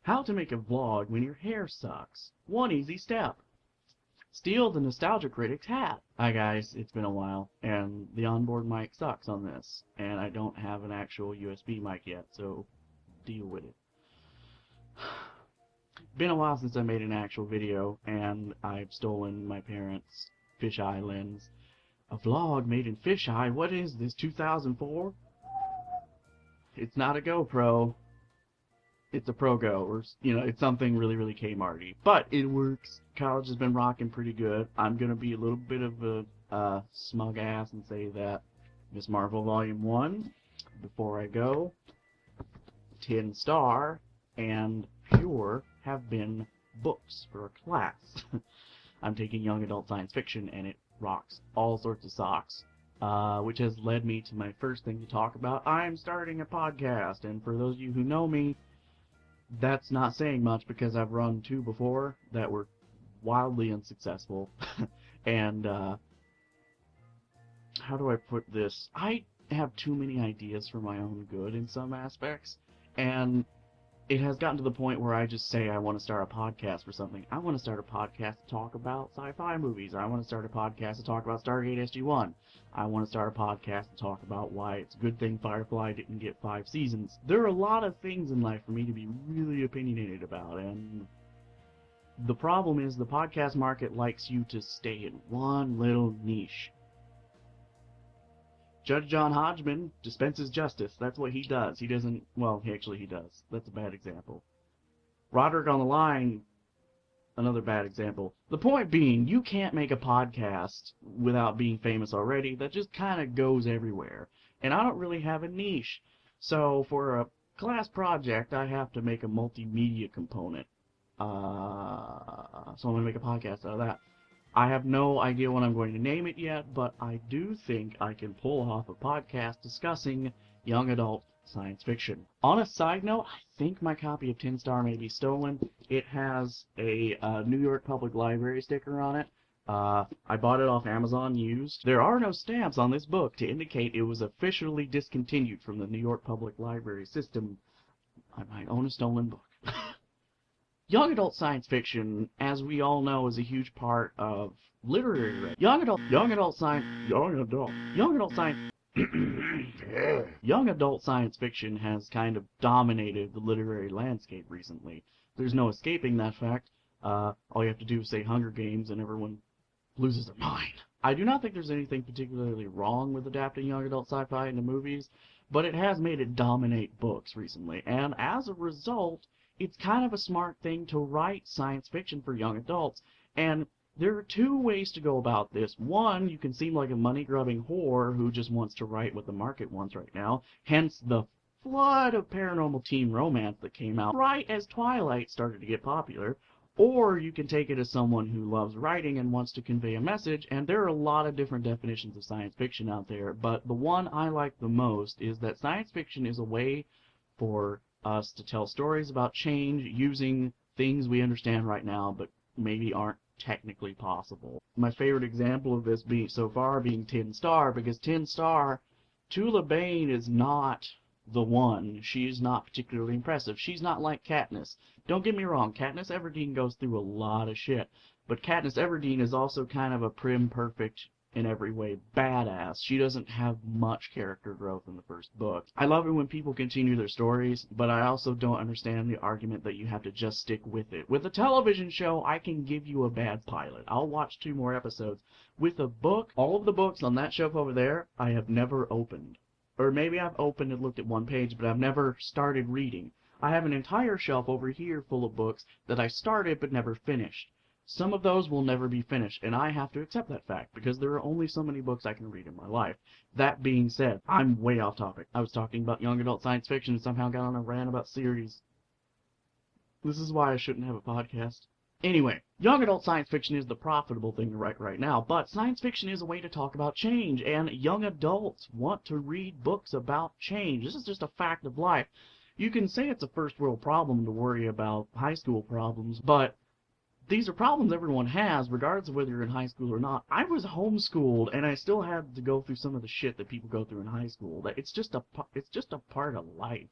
How to make a vlog when your hair sucks. One easy step. Steal the Nostalgia Critic's hat. Hi guys, it's been a while, and the onboard mic sucks on this, and I don't have an actual USB mic yet, so deal with it. Been a while since I made an actual video, and I've stolen my parents' fisheye lens. A vlog made in fisheye? What is this, 2004? It's not a GoPro. It's a Progo, or, it's something really, really Kmarty. But it works. College has been rocking pretty good. I'm going to be a little bit of a smug ass and say that Miss Marvel Volume 1, before I go, Tin Star, and Pure have been books for a class. I'm taking young adult science fiction, and it rocks all sorts of socks. Which has led me to my first thing to talk about. I'm starting a podcast, and for those of you who know me, that's not saying much because I've run 2 before that were wildly unsuccessful. And, how do I put this? I have too many ideas for my own good in some aspects, and it has gotten to the point where I just say I want to start a podcast for something. I want to start a podcast to talk about sci-fi movies. I want to start a podcast to talk about Stargate SG-1. I want to start a podcast to talk about why it's a good thing Firefly didn't get 5 seasons. There are a lot of things in life for me to be really opinionated about, and the problem is the podcast market likes you to stay in one little niche. Judge John Hodgman dispenses justice. That's what he does. He doesn't... Well, he does. That's a bad example. Roderick on the Line, another bad example. The point being, you can't make a podcast without being famous already. That just kind of goes everywhere. And I don't really have a niche. So for a class project, I have to make a multimedia component. So I'm going to make a podcast out of that. I have no idea what I'm going to name it yet, but I do think I can pull off a podcast discussing young adult science fiction. On a side note, I think my copy of Tin Star may be stolen. It has a New York Public Library sticker on it. I bought it off Amazon used. There are no stamps on this book to indicate it was officially discontinued from the New York Public Library system. I might own a stolen book. Young adult science fiction, as we all know, is a huge part of literary young adult science fiction has kind of dominated the literary landscape recently. There's no escaping that fact. All you have to do is say Hunger Games and everyone loses their mind. I do not think there's anything particularly wrong with adapting young adult sci-fi into movies, but it has made it dominate books recently, and as a result, it's kind of a smart thing to write science fiction for young adults, and there are 2 ways to go about this. One, you can seem like a money-grubbing whore who just wants to write what the market wants right now, hence the flood of paranormal teen romance that came out right as Twilight started to get popular. Or you can take it as someone who loves writing and wants to convey a message, and there are a lot of different definitions of science fiction out there, but the one I like the most is that science fiction is a way for us to tell stories about change using things we understand right now but maybe aren't technically possible. My favorite example of this so far being Tin Star, because Tin Star, Tula Bane is not the one. She's not particularly impressive. She's not like Katniss. Don't get me wrong, Katniss Everdeen goes through a lot of shit, but Katniss Everdeen is also kind of a prim, perfect, in every way, badass. She doesn't have much character growth in the first book. I love it when people continue their stories, but I also don't understand the argument that you have to just stick with it. With a television show, I can give you a bad pilot. I'll watch 2 more episodes. With a book, all of the books on that shelf over there, I have never opened. Or maybe I've opened and looked at 1 page, but I've never started reading. I have an entire shelf over here full of books that I started but never finished. Some of those will never be finished, and I have to accept that fact, because there are only so many books I can read in my life. That being said, I'm way off topic. I was talking about young adult science fiction and somehow got on a rant about series. This is why I shouldn't have a podcast. Anyway, young adult science fiction is the profitable thing to write right now, but science fiction is a way to talk about change, and young adults want to read books about change. This is just a fact of life. You can say it's a first world problem to worry about high school problems, but these are problems everyone has, regardless of whether you're in high school or not. I was homeschooled, and I still had to go through some of the shit that people go through in high school. It's just a part of life.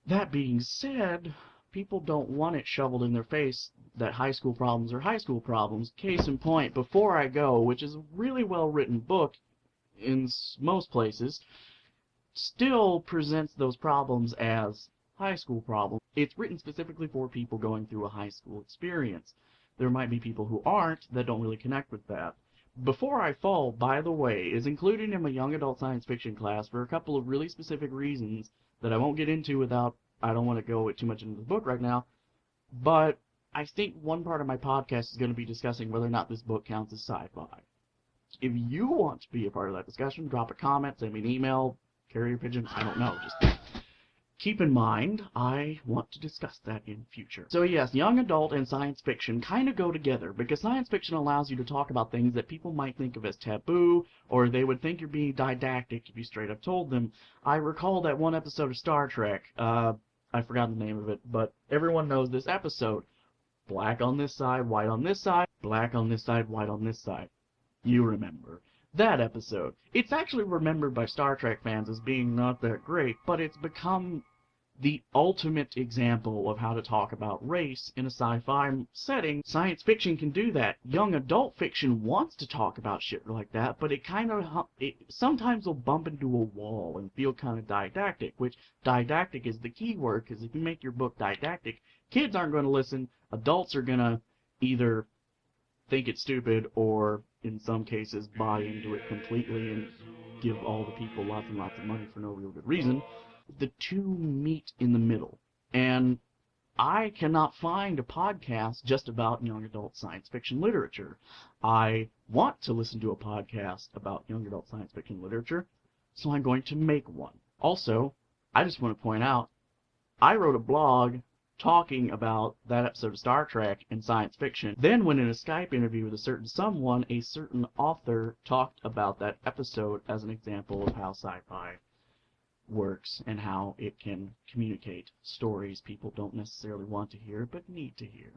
That being said, people don't want it shoveled in their face that high school problems are high school problems. Case in point, Before I Go, which is a really well-written book in most places, still presents those problems as high school problems. It's written specifically for people going through a high school experience. There might be people who aren't, that don't really connect with that. Before I Fall, by the way, is included in my young adult science fiction class for a couple of really specific reasons that I won't get into without, I don't want to go too much into the book right now, but I think one part of my podcast is going to be discussing whether or not this book counts as sci-fi. If you want to be a part of that discussion, drop a comment, send me an email, carrier pigeon, I don't know, just keep in mind, I want to discuss that in future. So yes, young adult and science fiction kind of go together, because science fiction allows you to talk about things that people might think of as taboo, or they would think you're being didactic if you straight up told them. I recall that one episode of Star Trek, I forgot the name of it, but everyone knows this episode. Black on this side, white on this side, black on this side, white on this side. You remember. That episode. It's actually remembered by Star Trek fans as being not that great, but it's become the ultimate example of how to talk about race in a sci-fi setting. Science fiction can do that. Young adult fiction wants to talk about shit like that, but it sometimes will bump into a wall and feel kind of didactic, which didactic is the key word, because if you make your book didactic, kids aren't going to listen, adults are going to either think it's stupid or, in some cases, buy into it completely and give all the people lots and lots of money for no real good reason. The two meet in the middle, and I cannot find a podcast just about young adult science fiction literature. I want to listen to a podcast about young adult science fiction literature, so I'm going to make one. Also, I just want to point out, I wrote a blog talking about that episode of Star Trek and science fiction. Then when in a Skype interview with a certain someone, a certain author talked about that episode as an example of how sci-fi works and how it can communicate stories people don't necessarily want to hear but need to hear.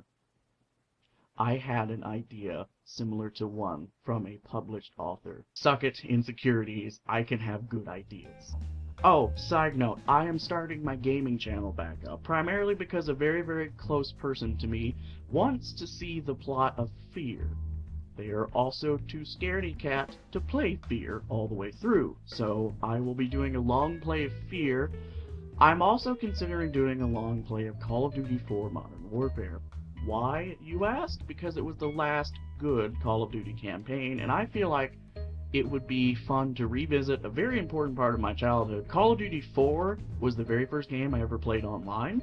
I had an idea similar to one from a published author. Suck it, insecurities, I can have good ideas. Oh, side note, I am starting my gaming channel back up, primarily because a very, very close person to me wants to see the plot of Fear. They are also too scaredy cat to play Fear all the way through, so I will be doing a long play of Fear. I'm also considering doing a long play of Call of Duty 4 Modern Warfare. Why, you ask? Because it was the last good Call of Duty campaign, and I feel like it would be fun to revisit a very important part of my childhood. Call of Duty 4 was the very first game I ever played online,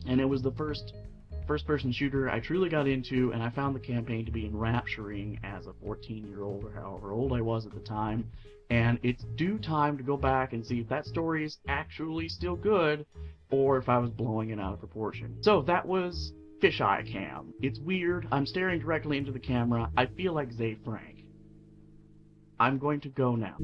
and it was the first-person shooter I truly got into, and I found the campaign to be enrapturing as a 14-year-old or however old I was at the time, and it's due time to go back and see if that story is actually still good, or if I was blowing it out of proportion. So that was Fisheye Cam. It's weird, I'm staring directly into the camera, I feel like Zay Frank. I'm going to go now.